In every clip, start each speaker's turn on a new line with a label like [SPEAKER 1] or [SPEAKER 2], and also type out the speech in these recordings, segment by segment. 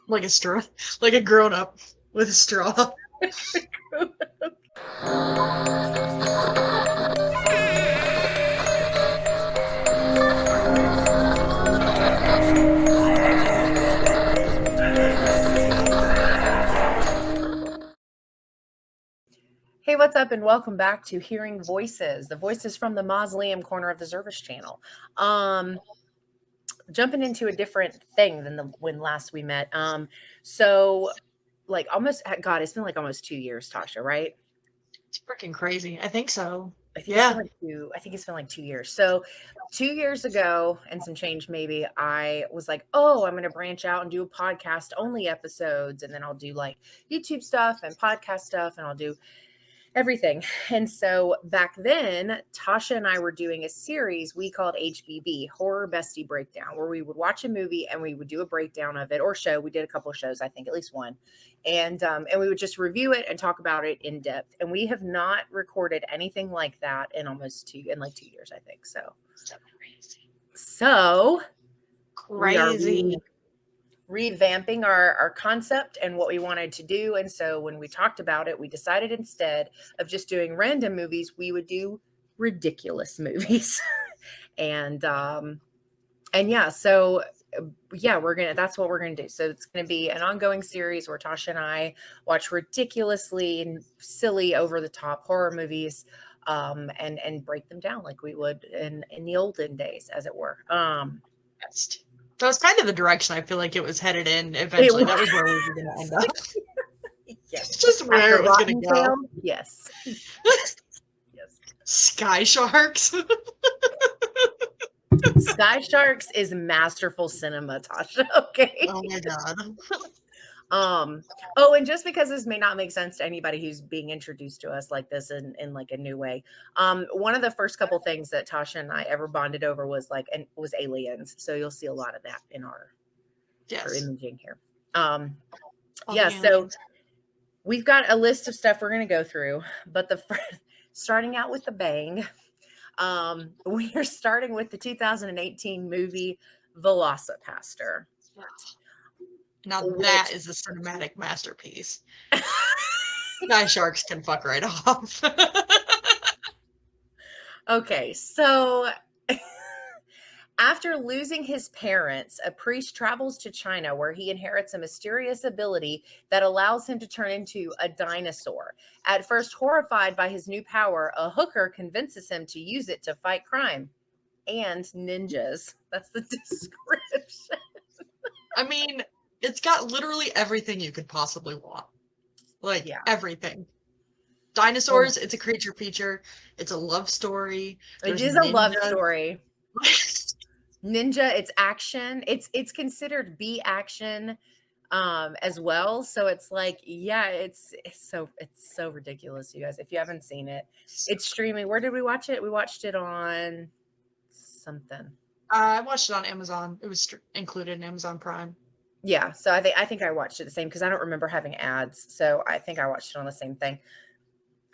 [SPEAKER 1] Like a straw. Like a grown up with a straw.
[SPEAKER 2] Hey, what's up, and welcome back to Hearing Voices, the voices from the Mausoleum corner of the Service Channel. Jumping into a different thing than when last we met. So like almost God, it's been like almost 2 years, Tasha, right?
[SPEAKER 1] It's freaking crazy. I think so.
[SPEAKER 2] I think it's been
[SPEAKER 1] Yeah.
[SPEAKER 2] like two. I think it's been like 2 years. So 2 years ago, and some change maybe, I was like, oh, I'm going to branch out and do podcast only episodes, and then I'll do like YouTube stuff and podcast stuff, and I'll do everything. And so back then, Tasha and I were doing a series we called HBB, Horror Bestie Breakdown, where we would watch a movie and we would do a breakdown of it, or show. We did a couple of shows, I think, at least one, and we would just review it and talk about it in depth. And we have not recorded anything like that in like 2 years, I think. So we are
[SPEAKER 1] Crazy.
[SPEAKER 2] revamping our concept and what we wanted to do. And so when we talked about it, we decided instead of just doing random movies, we would do ridiculous movies. And yeah, so yeah, that's what we're gonna do. So it's gonna be an ongoing series where Tasha and I watch ridiculously and silly, over the top horror movies, and break them down like we would in the olden days, as it were.
[SPEAKER 1] Best. That was kind of the direction I feel like it was headed in
[SPEAKER 2] It
[SPEAKER 1] eventually.
[SPEAKER 2] was,
[SPEAKER 1] That was where we were going to end up.
[SPEAKER 2] yes,
[SPEAKER 1] It's just where
[SPEAKER 2] after
[SPEAKER 1] it was going
[SPEAKER 2] Rotten
[SPEAKER 1] to go.
[SPEAKER 2] Tail, yes. Yes.
[SPEAKER 1] Sky sharks.
[SPEAKER 2] Sky Sharks is masterful cinema, Tasha. Okay.
[SPEAKER 1] Oh my god.
[SPEAKER 2] Oh, and just because this may not make sense to anybody who's being introduced to us like this in like a new way, one of the first couple things that Tasha and I ever bonded over was aliens. So you'll see a lot of that in our
[SPEAKER 1] Yes.
[SPEAKER 2] imaging here.
[SPEAKER 1] All
[SPEAKER 2] Yeah,
[SPEAKER 1] the
[SPEAKER 2] so
[SPEAKER 1] aliens.
[SPEAKER 2] we've got a list of stuff we're going to go through, but starting out with the bang, we are starting with the 2018 movie Velocipaster.
[SPEAKER 1] Now that
[SPEAKER 2] Which
[SPEAKER 1] is a cinematic masterpiece. Sky sharks can fuck right off.
[SPEAKER 2] Okay, so after losing his parents, a priest travels to China where he inherits a mysterious ability that allows him to turn into a dinosaur. At first horrified by his new power, a hooker convinces him to use it to fight crime and ninjas. That's the description.
[SPEAKER 1] I mean, it's got literally everything you could possibly want. Like,
[SPEAKER 2] Yeah.
[SPEAKER 1] everything. Dinosaurs, it's a creature feature. It's a love story.
[SPEAKER 2] It
[SPEAKER 1] There's
[SPEAKER 2] is a love
[SPEAKER 1] ninjas.
[SPEAKER 2] story. Ninja, it's action. It's considered B action as well. So it's like, yeah, it's so ridiculous, you guys. If you haven't seen it, it's streaming. Where did we watch it? We watched it on something.
[SPEAKER 1] I watched it on Amazon. It was included in Amazon Prime.
[SPEAKER 2] Yeah, so I think I watched it the same because I don't remember having ads. So I think I watched it on the same thing.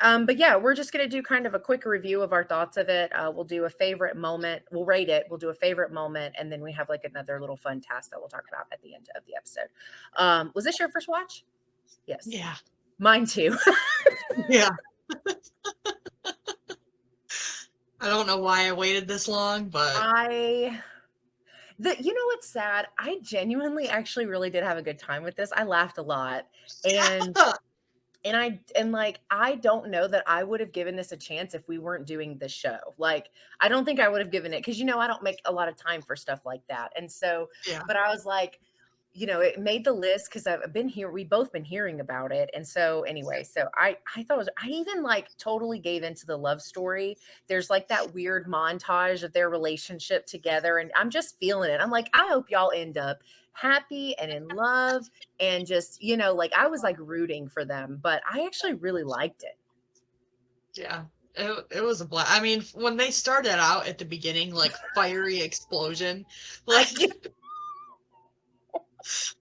[SPEAKER 2] But yeah, we're just going to do kind of a quick review of our thoughts of it. We'll do a favorite moment. We'll rate it. We'll do a favorite moment. And then we have like another little fun task that we'll talk about at the end of the episode. Was this your first watch? Yes.
[SPEAKER 1] Yeah.
[SPEAKER 2] Mine too.
[SPEAKER 1] Yeah. I don't know why I waited this long, but
[SPEAKER 2] you know what's sad? I genuinely actually really did have a good time with this. I laughed a lot. And I don't know that I would have given this a chance if we weren't doing the show. Like, I don't think I would have given it because I don't make a lot of time for stuff like that. And so,
[SPEAKER 1] yeah.
[SPEAKER 2] but I was like, it made the list because I've been here. We've both been hearing about it. And so anyway, so I thought I even like totally gave into the love story. There's like that weird montage of their relationship together. And I'm just feeling it. I'm like, I hope y'all end up happy and in love and just, like I was like rooting for them, but I actually really liked it.
[SPEAKER 1] Yeah. It was a blast. I mean, when they started out at the beginning, like fiery explosion, like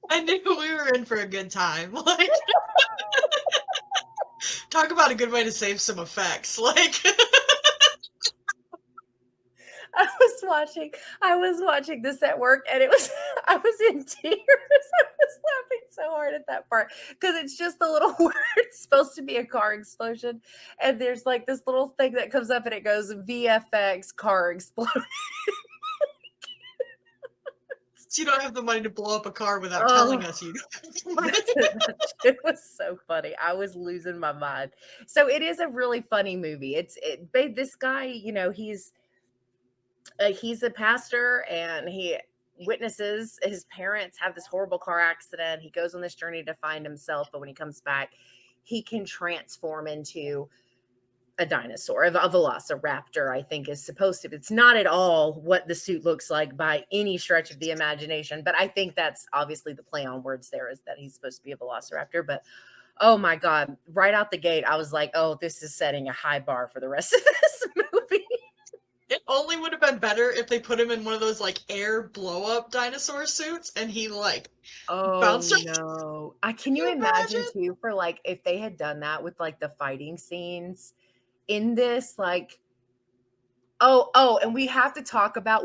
[SPEAKER 1] I knew we were in for a good time. Like, talk about a good way to save some effects. Like,
[SPEAKER 2] I was watching this at work and I was in tears. I was laughing so hard at that part because it's just the little word. It's supposed to be a car explosion, and there's like this little thing that comes up, and it goes VFX car explosion.
[SPEAKER 1] So you don't have the money to blow up a car without telling
[SPEAKER 2] Oh,
[SPEAKER 1] us you don't have the money.
[SPEAKER 2] that shit was so funny. I was losing my mind. So it is a really funny movie. This guy, he's a pastor, and he witnesses his parents have this horrible car accident. He goes on this journey to find himself, but when he comes back, he can transform into a dinosaur, a velociraptor, I think is supposed to. It's not at all what the suit looks like by any stretch of the imagination, but I think that's obviously the play on words there, is that he's supposed to be a velociraptor. But oh my God, right out the gate, I was like, oh, this is setting a high bar for the rest of this movie.
[SPEAKER 1] It only would have been better if they put him in one of those like air blow up dinosaur suits and he like
[SPEAKER 2] Oh
[SPEAKER 1] bounced. Can
[SPEAKER 2] no. Can you
[SPEAKER 1] you
[SPEAKER 2] imagine
[SPEAKER 1] imagine?
[SPEAKER 2] too, for like if they had done that with like the fighting scenes in this, like, and we have to talk about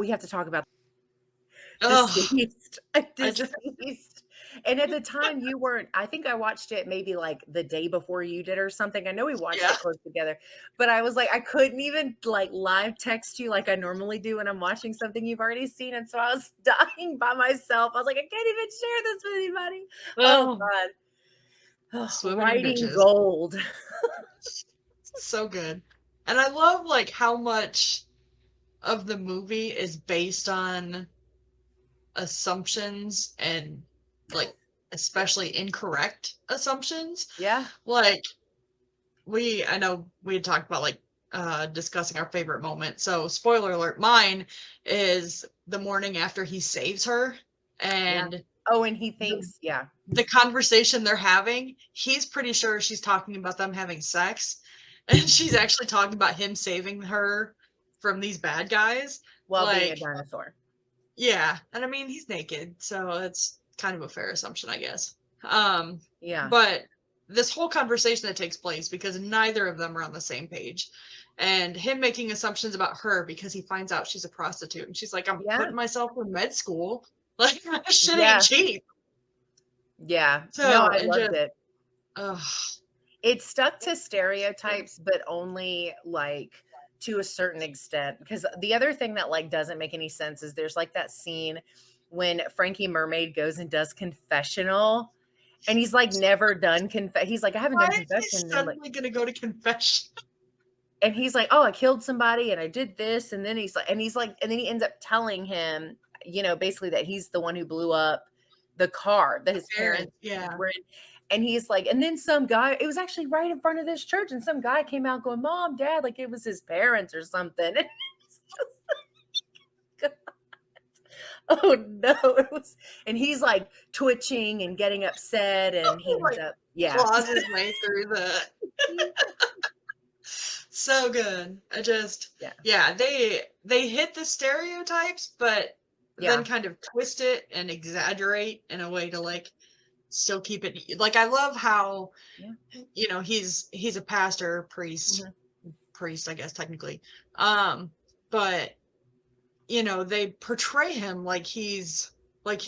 [SPEAKER 1] Oh,
[SPEAKER 2] deceased.
[SPEAKER 1] I just
[SPEAKER 2] Deceased. And at the time you weren't, I think I watched it maybe like the day before you did or something. I know we watched
[SPEAKER 1] yeah.
[SPEAKER 2] it close together, but I was like, I couldn't even like live text you like I normally do when I'm watching something you've already seen. And so I was dying by myself. I was like, I can't even share this with anybody. Oh
[SPEAKER 1] Oh,
[SPEAKER 2] God. Oh,
[SPEAKER 1] swimming in
[SPEAKER 2] writing
[SPEAKER 1] bitches.
[SPEAKER 2] gold.
[SPEAKER 1] So good. And I love like how much of the movie is based on assumptions and like especially incorrect assumptions.
[SPEAKER 2] Yeah.
[SPEAKER 1] Like I know we had talked about like discussing our favorite moment. So spoiler alert, mine is the morning after he saves her
[SPEAKER 2] Yeah.
[SPEAKER 1] and
[SPEAKER 2] Oh, and he
[SPEAKER 1] the
[SPEAKER 2] thinks, yeah.
[SPEAKER 1] the conversation they're having, he's pretty sure she's talking about them having sex and she's actually talking about him saving her from these bad guys.
[SPEAKER 2] While being a
[SPEAKER 1] Like,
[SPEAKER 2] dinosaur.
[SPEAKER 1] yeah, and I mean he's naked, so it's kind of a fair assumption, I guess. Um,
[SPEAKER 2] Yeah.
[SPEAKER 1] but this whole conversation that takes place because neither of them are on the same page, and him making assumptions about her because he finds out she's a prostitute, and she's like, "I'm
[SPEAKER 2] Yeah.
[SPEAKER 1] putting myself in med school, like that shit ain't
[SPEAKER 2] Yeah.
[SPEAKER 1] cheap."
[SPEAKER 2] Yeah. No,
[SPEAKER 1] So
[SPEAKER 2] I
[SPEAKER 1] and
[SPEAKER 2] loved
[SPEAKER 1] just,
[SPEAKER 2] it.
[SPEAKER 1] ugh,
[SPEAKER 2] It stuck to stereotypes, but only like to a certain extent. Because the other thing that like doesn't make any sense is there's like that scene when Frankie Mermaid goes and does confessional, and he's like never done he's like, I haven't
[SPEAKER 1] why
[SPEAKER 2] done
[SPEAKER 1] is he
[SPEAKER 2] confession. And like,
[SPEAKER 1] suddenly gonna go to confession?
[SPEAKER 2] and he's like, oh, I killed somebody and I did this. And then and then he ends up telling him, basically that he's the one who blew up the car that his parents
[SPEAKER 1] Parents, yeah.
[SPEAKER 2] were in. And he's like, and then some guy, it was actually right in front of this church, and some guy came out going, Mom, Dad, like it was his parents or something. And it's just, oh no, it was, and he's like twitching and getting upset, and he
[SPEAKER 1] He
[SPEAKER 2] ends
[SPEAKER 1] like
[SPEAKER 2] up, yeah.
[SPEAKER 1] claws his way through the so good. I just
[SPEAKER 2] Yeah.
[SPEAKER 1] yeah, they hit the stereotypes, but then
[SPEAKER 2] Yeah.
[SPEAKER 1] kind of twist it and exaggerate in a way to like still keep it like I love how
[SPEAKER 2] Yeah.
[SPEAKER 1] he's a pastor,
[SPEAKER 2] Mhm.
[SPEAKER 1] priest, I guess technically. But they portray him like he's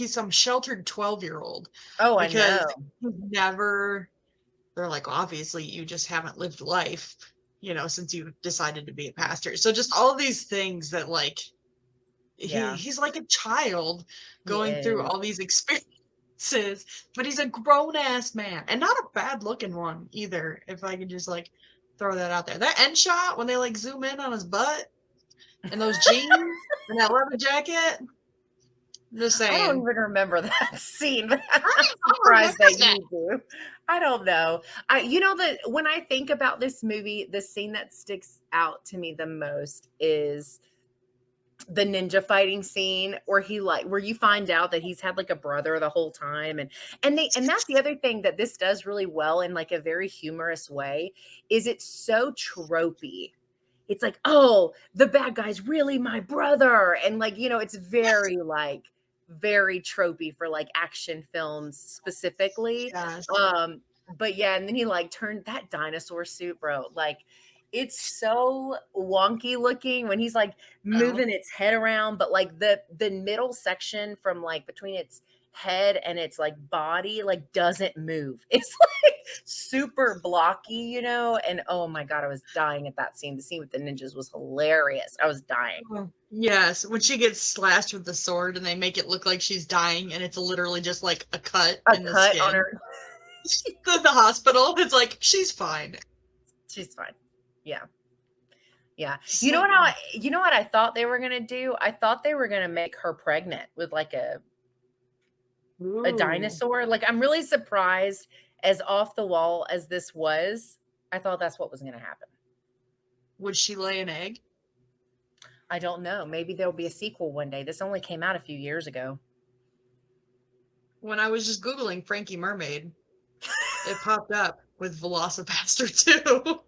[SPEAKER 1] some sheltered 12-year-old
[SPEAKER 2] Oh, I
[SPEAKER 1] because
[SPEAKER 2] know.
[SPEAKER 1] he's never they're like, obviously, you just haven't lived life, since you decided to be a pastor. So just all these things that like
[SPEAKER 2] Yeah,
[SPEAKER 1] he's like a child
[SPEAKER 2] he
[SPEAKER 1] going through
[SPEAKER 2] is.
[SPEAKER 1] all these experiences, but he's a grown ass man and not a bad looking one either. If I could just like throw that out there, that end shot when they like zoom in on his butt and those jeans and that leather jacket. I'm just
[SPEAKER 2] I don't
[SPEAKER 1] saying.
[SPEAKER 2] even remember that scene, but
[SPEAKER 1] I
[SPEAKER 2] I'm
[SPEAKER 1] don't remember
[SPEAKER 2] surprised that
[SPEAKER 1] that.
[SPEAKER 2] you do. I don't know. That when I think about this movie, the scene that sticks out to me the most is the ninja fighting scene where you find out that he's had like a brother the whole time, and that's the other thing that this does really well in like a very humorous way, is it's so tropey. It's like, oh, the bad guy's really my brother. And like, it's very like very tropey for like action films specifically.
[SPEAKER 1] Yes.
[SPEAKER 2] Um, but yeah, and then he like turned that dinosaur suit, bro. Like it's so wonky looking when he's like
[SPEAKER 1] Oh,
[SPEAKER 2] moving its head around, but like the middle section from like between its head and its like body like doesn't move. It's like super blocky, you know? And oh my god, I was dying at that scene. The scene with the ninjas was hilarious. I was dying.
[SPEAKER 1] oh. Yes, when she gets slashed with the sword and they make it look like she's dying and it's literally just like a cut
[SPEAKER 2] A
[SPEAKER 1] in the
[SPEAKER 2] cut on
[SPEAKER 1] skin.
[SPEAKER 2] her.
[SPEAKER 1] The hospital, it's like, she's fine.
[SPEAKER 2] She's fine. Yeah. Yeah.
[SPEAKER 1] So,
[SPEAKER 2] You know what I thought they were gonna do? I thought they were gonna make her pregnant with like a
[SPEAKER 1] ooh.
[SPEAKER 2] dinosaur. Like I'm really surprised as off the wall as this was. I thought that's what was gonna happen.
[SPEAKER 1] Would she lay an egg?
[SPEAKER 2] I don't know. Maybe there'll be a sequel one day. This only came out a few years ago.
[SPEAKER 1] When I was just Googling Frankie Mermaid, it popped up with Velocipaster too.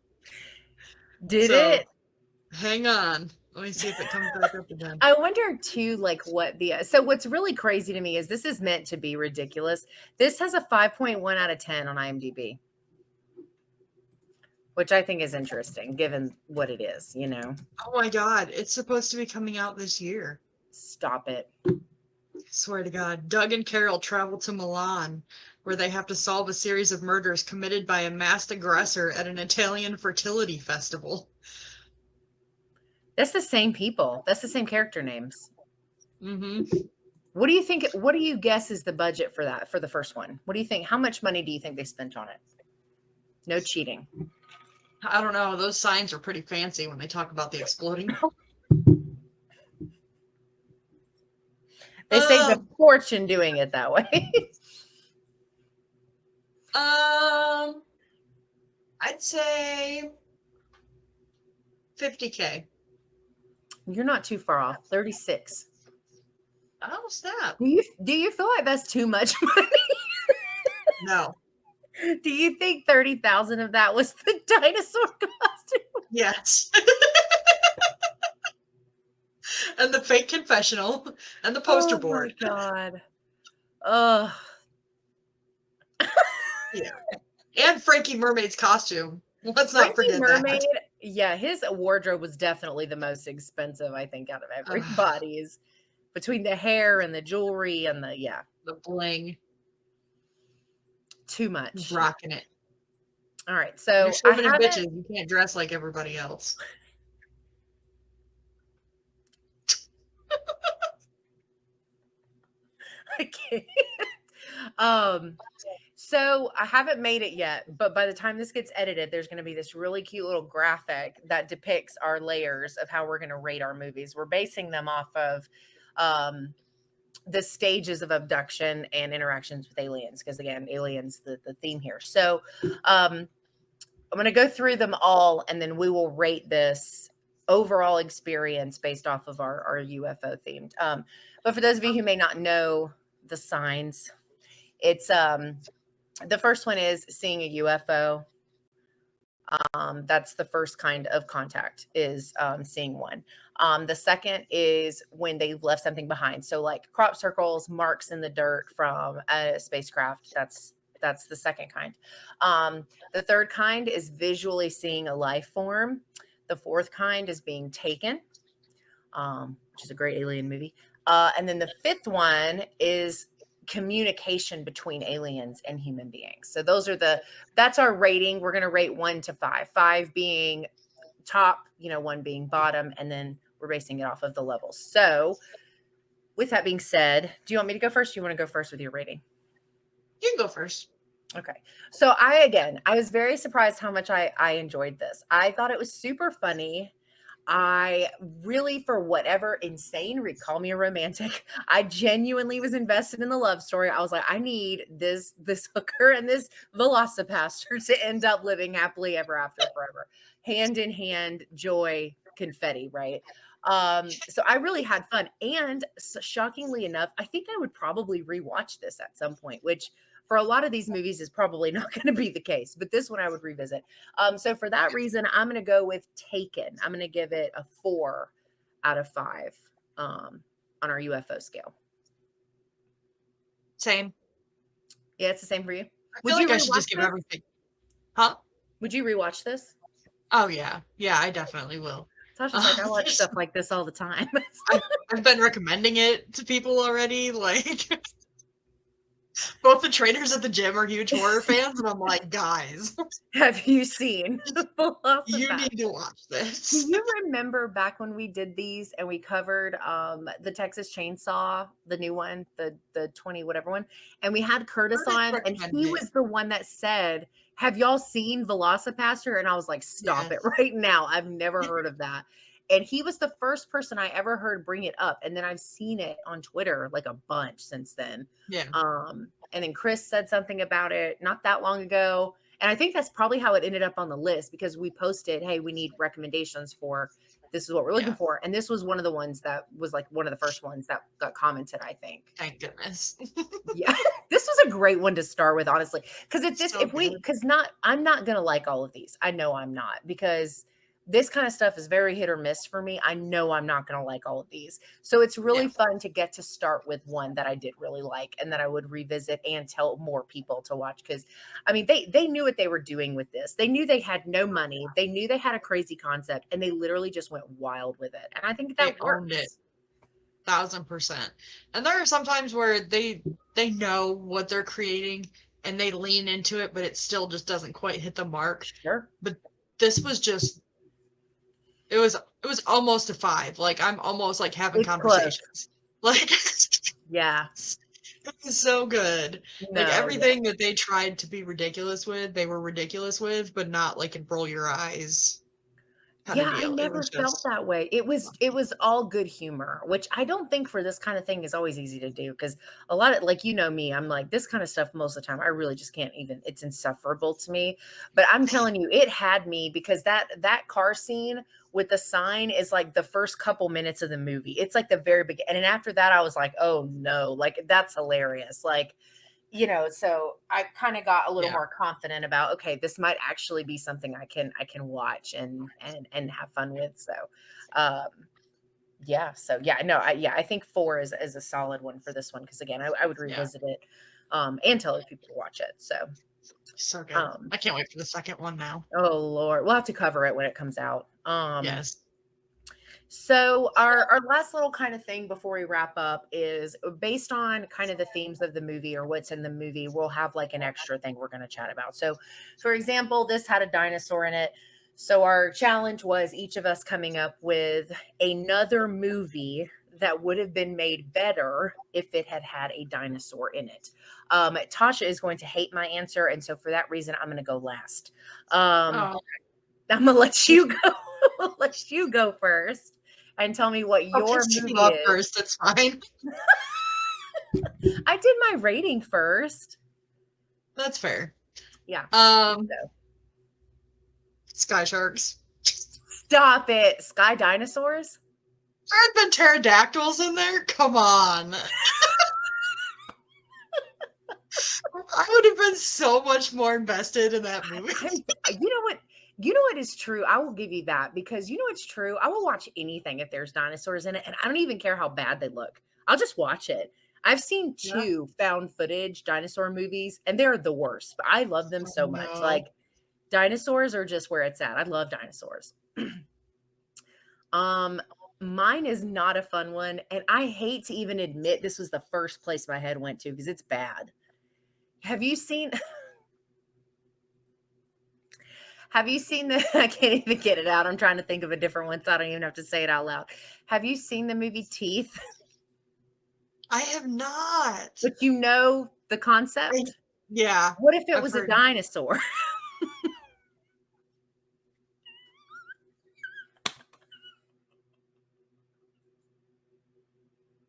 [SPEAKER 2] Did
[SPEAKER 1] So
[SPEAKER 2] it?
[SPEAKER 1] hang on. Let me see if it comes back up again.
[SPEAKER 2] I wonder too, like what the so what's really crazy to me is this is meant to be ridiculous. This has a 5.1 out of 10 on IMDb, which I think is interesting given what it is, you know.
[SPEAKER 1] Oh my god, it's supposed to be coming out this year.
[SPEAKER 2] Stop it.
[SPEAKER 1] I swear to God. Doug and Carol travel to Milan, where they have to solve a series of murders committed by a masked aggressor at an Italian fertility festival.
[SPEAKER 2] That's the same people. That's the same character names.
[SPEAKER 1] Mm-hmm.
[SPEAKER 2] What do you think? What do you guess is the budget for that for the first one? What do you think? How much money do you think they spent on it? No cheating.
[SPEAKER 1] I don't know. Those signs are pretty fancy when they talk about the exploding.
[SPEAKER 2] They saved a
[SPEAKER 1] Um,
[SPEAKER 2] fortune doing it that way.
[SPEAKER 1] um, I'd say 50K.
[SPEAKER 2] You're not too far off. 36.
[SPEAKER 1] Oh, snap.
[SPEAKER 2] Do you feel like that's too much money?
[SPEAKER 1] No.
[SPEAKER 2] Do you think 30,000 of that was the dinosaur costume?
[SPEAKER 1] Yes. And the fake confessional and the poster
[SPEAKER 2] Oh my
[SPEAKER 1] board.
[SPEAKER 2] god. Ugh.
[SPEAKER 1] Yeah. And Frankie Mermaid's costume. Let's not
[SPEAKER 2] Frankie
[SPEAKER 1] forget
[SPEAKER 2] Mermaid,
[SPEAKER 1] that.
[SPEAKER 2] yeah, his wardrobe was definitely the most expensive, I think, out of
[SPEAKER 1] Ugh,
[SPEAKER 2] everybody's. Between the hair and the jewelry and the yeah,
[SPEAKER 1] the bling.
[SPEAKER 2] too much.
[SPEAKER 1] Rocking it.
[SPEAKER 2] All right,
[SPEAKER 1] You're
[SPEAKER 2] so I
[SPEAKER 1] chauvinist
[SPEAKER 2] haven't.
[SPEAKER 1] bitches. You can't dress like everybody else.
[SPEAKER 2] I can't. Um, so I haven't made it yet, but by the time this gets edited, there's going to be this really cute little graphic that depicts our layers of how we're going to rate our movies. We're basing them off of um, the stages of abduction and interactions with aliens, because again, aliens the theme here. So I'm going to go through them all, and then we will rate this overall experience based off of our UFO themed. But for those of you who may not know the signs, it's the first one is seeing a UFO. That's the first kind of contact is seeing one. The second is when they've left something behind. So like crop circles, marks in the dirt from a spacecraft. That's the second kind. The third kind is visually seeing a life form. The fourth kind is being taken, which is a great alien movie. And then the fifth one is communication between aliens and human beings. So that's our rating. We're going to rate 1 to 5, 5 being top, 1 being bottom, and then we're basing it off of the levels. So with that being said, do you want me to go first? Do you want to go first with your rating?
[SPEAKER 1] You can go first.
[SPEAKER 2] Okay. So I was very surprised how much I enjoyed this. I thought it was super funny. I really, for whatever insane, call me a romantic. I genuinely was invested in the love story. I was like, I need this hooker and this Velocipaster to end up living happily ever after forever. Hand in hand, joy, confetti, right? So I really had fun. And shockingly enough, I think I would probably rewatch this at some point, which for a lot of these movies is probably not going to be the case, but this one I would revisit. So for that reason, I'm going to go with Taken. I'm going to give it a 4 out of 5 on our UFO scale.
[SPEAKER 1] Same.
[SPEAKER 2] Yeah, it's the same for you.
[SPEAKER 1] I
[SPEAKER 2] Would
[SPEAKER 1] feel
[SPEAKER 2] you
[SPEAKER 1] like I should
[SPEAKER 2] rewatch
[SPEAKER 1] just give
[SPEAKER 2] this?
[SPEAKER 1] everything. Huh?
[SPEAKER 2] Would you rewatch this?
[SPEAKER 1] Oh yeah, yeah, I definitely will.
[SPEAKER 2] Tasha's like, I watch
[SPEAKER 1] There's,
[SPEAKER 2] stuff like this all the time.
[SPEAKER 1] I've been recommending it to people already. Like both the trainers at the gym are huge horror fans, and I'm like, guys,
[SPEAKER 2] Have you seen
[SPEAKER 1] you
[SPEAKER 2] Velocipaster?
[SPEAKER 1] need to watch
[SPEAKER 2] Do
[SPEAKER 1] this.
[SPEAKER 2] you remember back when we did these and we covered the Texas Chainsaw, the new one, the 20 whatever one, and we had Curtis
[SPEAKER 1] Heard it
[SPEAKER 2] on and he
[SPEAKER 1] recommended.
[SPEAKER 2] was the one that said, "Have y'all seen Velocipaster?" And I was like, "Stop it
[SPEAKER 1] Yes.
[SPEAKER 2] right now. I've never heard of that." And he was the first person I ever heard bring it up. And then I've seen it on Twitter like a bunch since then.
[SPEAKER 1] Yeah.
[SPEAKER 2] And then Chris said something about it not that long ago. And I think that's probably how it ended up on the list because we posted, hey, we need recommendations for this is what we're looking
[SPEAKER 1] Yeah.
[SPEAKER 2] for. And this was one of the ones that was like one of the first ones that got commented, I think.
[SPEAKER 1] Thank goodness.
[SPEAKER 2] Yeah. This was a great one to start with, honestly. Because
[SPEAKER 1] So good.
[SPEAKER 2] I'm not gonna like all of these. I know I'm not because this kind of stuff is very hit or miss for me. I know I'm not gonna like all of these. So it's really
[SPEAKER 1] Yeah.
[SPEAKER 2] fun to get to start with one that I did really like and that I would revisit and tell more people to watch. Cause I mean they knew what they were doing with this. They knew they had no money, they knew they had a crazy concept, and they literally just went wild with it. And I think
[SPEAKER 1] They
[SPEAKER 2] that
[SPEAKER 1] owned it.
[SPEAKER 2] works.
[SPEAKER 1] 1000%. And there are some times where they know what they're creating and they lean into it, but it still just doesn't quite hit the mark.
[SPEAKER 2] Sure.
[SPEAKER 1] But this was just it was almost a 5. Like I'm almost like having
[SPEAKER 2] It's close.
[SPEAKER 1] conversations. Like
[SPEAKER 2] Yeah.
[SPEAKER 1] it was so good. Like
[SPEAKER 2] No, yeah.
[SPEAKER 1] everything that they tried to be ridiculous with, they were ridiculous with, but not like in roll your eyes kind of
[SPEAKER 2] Yeah, I
[SPEAKER 1] deal. It
[SPEAKER 2] never
[SPEAKER 1] was
[SPEAKER 2] felt
[SPEAKER 1] just
[SPEAKER 2] that way. It was all good humor, which I don't think for this kind of thing is always easy to do because a lot of like me, I'm like this kind of stuff most of the time I really just can't even it's insufferable to me. But I'm telling you, it had me because that car scene with the sign is like the first couple minutes of the movie. It's like the very beginning. And then after that, I was like, oh no, like that's hilarious. Like so I kind of got a little
[SPEAKER 1] yeah.
[SPEAKER 2] more confident about, okay, this might actually be something I can watch and have fun with. So, um, yeah. So yeah, no, I think 4 is a solid one for this one because again, I would
[SPEAKER 1] Yeah.
[SPEAKER 2] revisit it, and tell other people to watch it. So,
[SPEAKER 1] So good.
[SPEAKER 2] um,
[SPEAKER 1] I can't wait for the second one now.
[SPEAKER 2] oh Lord, we'll have to cover it when it comes out.
[SPEAKER 1] Yes.
[SPEAKER 2] So our last little kind of thing before we wrap up is based on kind of the themes of the movie or what's in the movie, we'll have like an extra thing we're going to chat about. So for example, this had a dinosaur in it. So our challenge was each of us coming up with another movie that would have been made better if it had had a dinosaur in it. Tasha is going to hate my answer, and so for that reason, I'm going to go last.
[SPEAKER 1] Oh,
[SPEAKER 2] I'm gonna let you go. Let you go first and tell me what
[SPEAKER 1] I'll
[SPEAKER 2] your
[SPEAKER 1] piss you
[SPEAKER 2] movie
[SPEAKER 1] off
[SPEAKER 2] is.
[SPEAKER 1] first. It's fine.
[SPEAKER 2] I did my rating first.
[SPEAKER 1] That's fair.
[SPEAKER 2] Yeah.
[SPEAKER 1] Um,
[SPEAKER 2] So
[SPEAKER 1] Sky Sharks.
[SPEAKER 2] stop it. Sky dinosaurs?
[SPEAKER 1] There had been pterodactyls in there. Come on. I would have been so much more invested in that movie.
[SPEAKER 2] You know what? You know what is true? I will give you that because you know what's true? I will watch anything if there's dinosaurs in it, and I don't even care how bad they look. I'll just watch it. I've seen
[SPEAKER 1] Yeah.
[SPEAKER 2] 2 found footage dinosaur movies, and they're the worst, but I love them so much.
[SPEAKER 1] No.
[SPEAKER 2] Like dinosaurs are just where it's at. I love dinosaurs. Um, Mine is not a fun one, and I hate to even admit this was the first place my head went to because it's bad. Have you seen have you seen the I can't even get it out. I'm trying to think of a different one so I don't even have to say it out loud. Have you seen the movie Teeth?
[SPEAKER 1] I have not.
[SPEAKER 2] But you know the
[SPEAKER 1] I,
[SPEAKER 2] concept?
[SPEAKER 1] yeah,
[SPEAKER 2] What if it
[SPEAKER 1] I've
[SPEAKER 2] was a
[SPEAKER 1] heard.
[SPEAKER 2] dinosaur?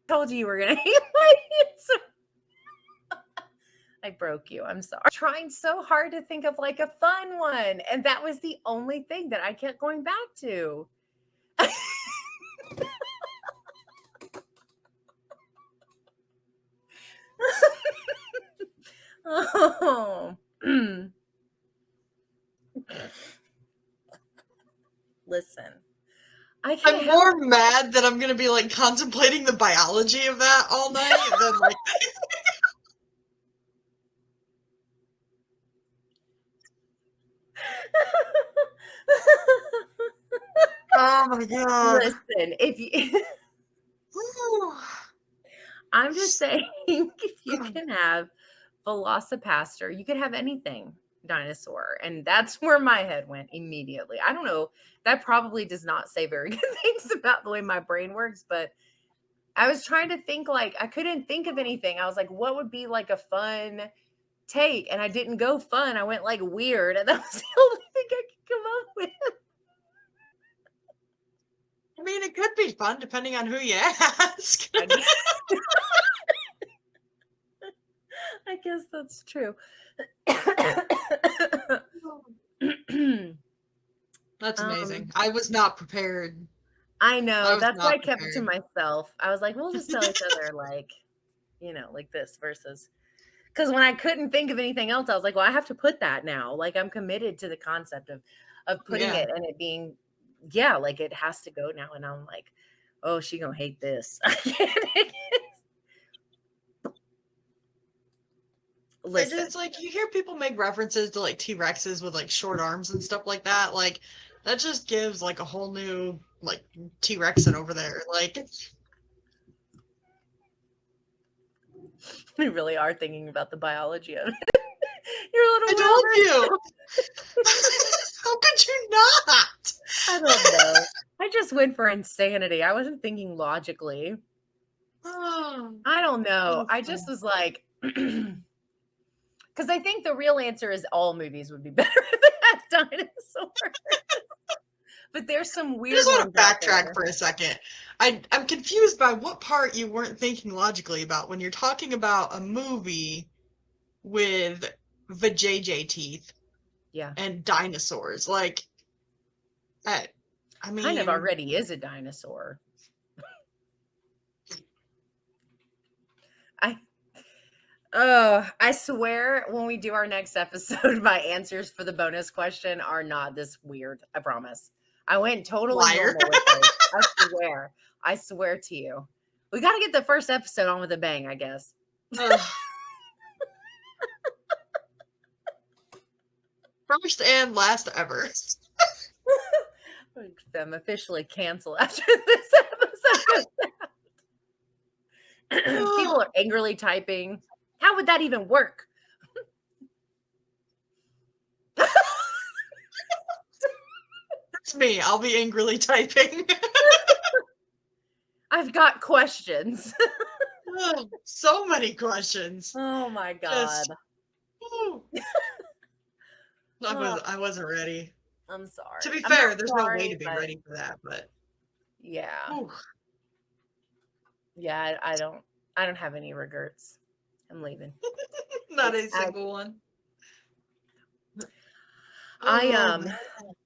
[SPEAKER 2] Told you were gonna hate my answer. I broke you. I'm sorry. Trying so hard to think of like a fun one. And that was the only thing that I kept going back to. Oh. Listen, I can't
[SPEAKER 1] I'm
[SPEAKER 2] help.
[SPEAKER 1] more mad that I'm gonna be like contemplating the biology of that all night than like Oh my god.
[SPEAKER 2] Listen, if you I'm just saying, if you can have Velocipaster, you could have anything dinosaur. And that's where my head went immediately. I don't know. That probably does not say very good things about the way my brain works, but I was trying to think like I couldn't think of anything. I was like, what would be like a fun take? And I didn't go fun. I went like weird. And that was the only thing I could come up with.
[SPEAKER 1] I mean, it could be fun depending on who you ask.
[SPEAKER 2] I guess, I guess that's true.
[SPEAKER 1] That's amazing. I was not prepared.
[SPEAKER 2] I know.
[SPEAKER 1] I was
[SPEAKER 2] That's why I
[SPEAKER 1] not
[SPEAKER 2] kept it to
[SPEAKER 1] prepared.
[SPEAKER 2] myself. I was like, we'll just tell each other, like, like this versus. Because when I couldn't think of anything else, I was like, well, I have to put that now. Like, I'm committed to the concept of putting
[SPEAKER 1] Yeah.
[SPEAKER 2] it and it being, yeah, like it has to go now. And I'm like, oh, she gonna hate this. Listen,
[SPEAKER 1] It's like you hear people make references to like T-Rexes with like short arms and stuff like that. Like that just gives like a whole new like T-Rexing over there. Like
[SPEAKER 2] we really are thinking about the biology of it. Your little
[SPEAKER 1] I told you. How could you not?
[SPEAKER 2] I don't know. I just went for insanity. I wasn't thinking logically.
[SPEAKER 1] Oh,
[SPEAKER 2] I don't know. I
[SPEAKER 1] okay.
[SPEAKER 2] just was like, because I think the real answer is all movies would be better if they had dinosaurs. But there's some
[SPEAKER 1] I just
[SPEAKER 2] weird
[SPEAKER 1] want
[SPEAKER 2] ones
[SPEAKER 1] to
[SPEAKER 2] out
[SPEAKER 1] backtrack
[SPEAKER 2] there.
[SPEAKER 1] for a second. I'm confused by what part you weren't thinking logically about when you're talking about a movie with vajayjay teeth
[SPEAKER 2] Yeah.
[SPEAKER 1] and dinosaurs. Like, I, I
[SPEAKER 2] Kind of
[SPEAKER 1] mean,
[SPEAKER 2] already is a dinosaur. I I swear when we do our next episode, my answers for the bonus question are not this weird. I promise. I went totally
[SPEAKER 1] liar.
[SPEAKER 2] normal with those. I swear. I swear to you. We got to get the first episode on with a bang, I guess.
[SPEAKER 1] Ugh. First and last ever.
[SPEAKER 2] I'm officially canceled after this episode goes out. People are angrily typing. How would that even work?
[SPEAKER 1] That's me. I'll be angrily typing.
[SPEAKER 2] I've got questions.
[SPEAKER 1] Oh, so many questions.
[SPEAKER 2] Oh my God.
[SPEAKER 1] Just, ooh.
[SPEAKER 2] Oh,
[SPEAKER 1] I wasn't ready.
[SPEAKER 2] I'm sorry.
[SPEAKER 1] To be
[SPEAKER 2] I'm not
[SPEAKER 1] fair, there's no way
[SPEAKER 2] sorry,
[SPEAKER 1] to be
[SPEAKER 2] but
[SPEAKER 1] ready for that, but
[SPEAKER 2] yeah.
[SPEAKER 1] ooh.
[SPEAKER 2] Yeah, I don't have any regrets. I'm leaving.
[SPEAKER 1] Not
[SPEAKER 2] It's
[SPEAKER 1] a single one.
[SPEAKER 2] I
[SPEAKER 1] Oh man.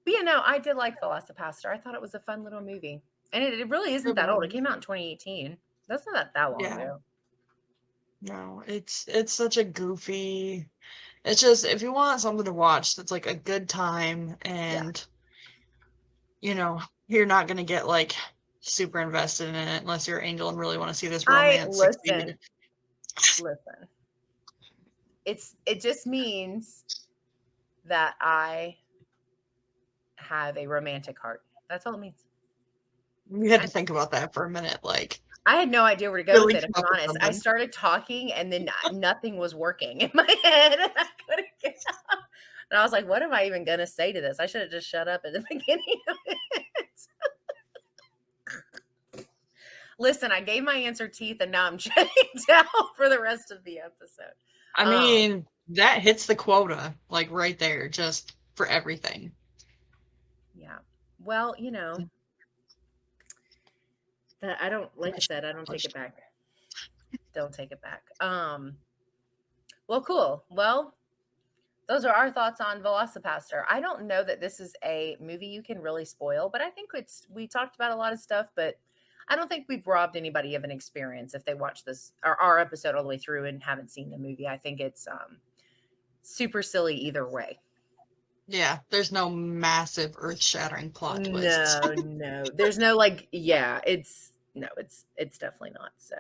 [SPEAKER 2] but I did like Velocipaster. I thought it was a fun little movie. And it really isn't
[SPEAKER 1] It
[SPEAKER 2] that old. It
[SPEAKER 1] was.
[SPEAKER 2] came out in 2018. That's not that long
[SPEAKER 1] Yeah.
[SPEAKER 2] ago.
[SPEAKER 1] No, it's such a goofy. It's just if you want something to watch that's like a good time
[SPEAKER 2] Yeah.
[SPEAKER 1] and you're not gonna get like super invested in it unless you're Angel and really want to see this
[SPEAKER 2] I
[SPEAKER 1] romance succeed.
[SPEAKER 2] listen. It just means that I have a romantic heart. That's all it means.
[SPEAKER 1] You had to think about that for a minute, like
[SPEAKER 2] I had no idea where to go with
[SPEAKER 1] really
[SPEAKER 2] it, if
[SPEAKER 1] come
[SPEAKER 2] I'm
[SPEAKER 1] up with
[SPEAKER 2] honest. I
[SPEAKER 1] something.
[SPEAKER 2] started talking and then nothing was working in my head and I couldn't get out. And I was like, what am I even going to say to this? I should have just shut up at the beginning of it. Listen, I gave my answer teeth and now I'm shutting down for the rest of the episode.
[SPEAKER 1] I mean, that hits the quota, like right there, just for everything.
[SPEAKER 2] Yeah. Well, that I don't, like I said, I don't take it back. Don't take it back. Well, cool. Well, those are our thoughts on Velocipaster. I don't know that this is a movie you can really spoil, but I think we talked about a lot of stuff, but I don't think we've robbed anybody of an experience if they watch this or our episode all the way through and haven't seen the movie. I think it's super silly either way.
[SPEAKER 1] Yeah, there's no massive earth-shattering plot twist.
[SPEAKER 2] No. There's no it's No, it's definitely not. So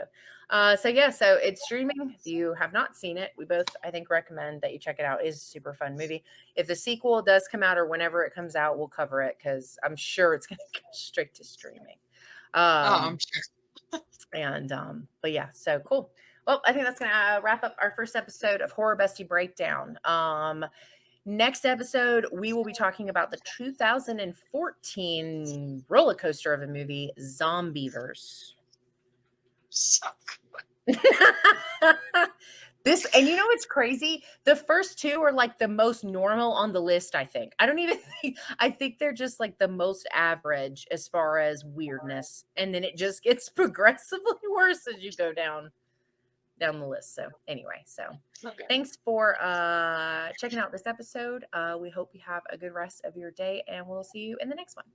[SPEAKER 2] yeah, so it's streaming. If you have not seen it, we both I think recommend that you check it out. It is a super fun movie. If the sequel does come out or whenever it comes out, we'll cover it because I'm sure it's going to go straight to streaming.
[SPEAKER 1] Oh, I'm
[SPEAKER 2] Um,
[SPEAKER 1] sure.
[SPEAKER 2] but yeah, so cool. Well, I think that's gonna wrap up our first episode of Horror Bestie Breakdown. Next episode, we will be talking about the 2014 roller coaster of a movie, Zombieverse.
[SPEAKER 1] So
[SPEAKER 2] This, and you know what's crazy? The first two are like the most normal on the list, I think. I don't even think, I think they're just like the most average as far as weirdness. And then it just gets progressively worse as you go down the list. So anyway, so
[SPEAKER 1] okay.
[SPEAKER 2] thanks for checking out this episode. We hope you have a good rest of your day and we'll see you in the next one.